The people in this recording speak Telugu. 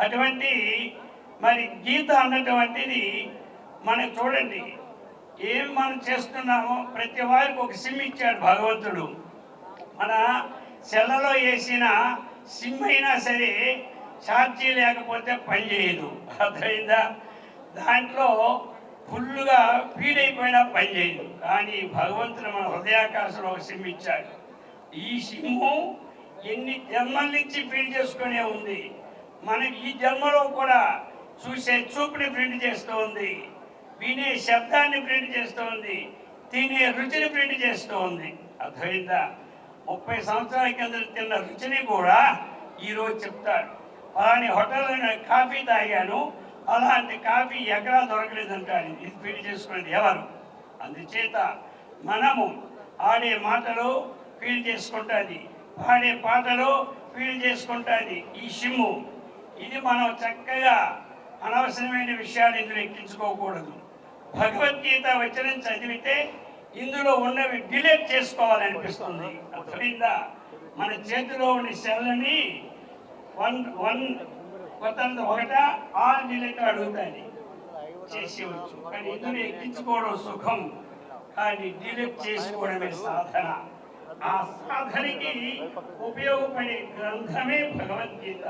అటువంటి మరి గీత అన్నటువంటిది మనకు చూడండి, ఏం మనం చేస్తున్నామో ప్రతి వారికి ఒక సిమ్ ఇచ్చాడు భగవంతుడు. మన సెల్లలో వేసిన సిమ్ అయినా సరే ఛార్జీ లేకపోతే పనిచేయదు, అర్థమైందా? దాంట్లో ఫుల్గా ఫీడ్ అయిపోయినా పనిచేయదు. కానీ భగవంతుడు మన హృదయాకాశంలో ఒక సిమ్ ఇచ్చాడు. ఈ సిమ్ము ఎన్ని జన్మల నుంచి ఫీడ్ చేసుకునే ఉంది. మనకి ఈ జన్మలో కూడా చూసే చూపుని ప్రింట్ చేస్తూ ఉంది, వినే శబ్దాన్ని ప్రింట్ చేస్తూ ఉంది, తినే రుచిని ప్రింట్ చేస్తూ ఉంది, అర్థమైందా? 30 సంవత్సరాల కింద తిన్న రుచిని కూడా ఈరోజు చెప్తాడు. అలాంటి హోటల్లో కాఫీ తాగాను, అలాంటి కాఫీ ఎక్కడా దొరకలేదంటాడు. ఇది ఫీడ్ చేసుకునేది ఎవరు? అందుచేత మనము ఆడే మాటలు ఫీల్ చేసుకుంటుంది, పాడే పాటలు ఫీల్ చేసుకుంటుంది ఈ సిమ్ము. ఇది మనం చక్కగా అనవసరమైన విషయాలు ఇందులో ఎక్కించుకోకూడదు. భగవద్గీత వచనం చదివితే ఇందులో ఉన్నవి డిలీట్ చేసుకోవాలనిపిస్తుంది, అర్థమైందా? మన చేతిలో ఉన్న సెల్లని ఒకటా ఆల్ డిలీట్ అడుగుతాయి, చేసేవచ్చు. కానీ ఇందులో ఎక్కించుకోవడం సుఖం, కానీ డిలీట్ చేసుకోవడమే సాధన. ఆ సాధనకి ఉపయోగపడే గ్రంథమే భగవద్గీత.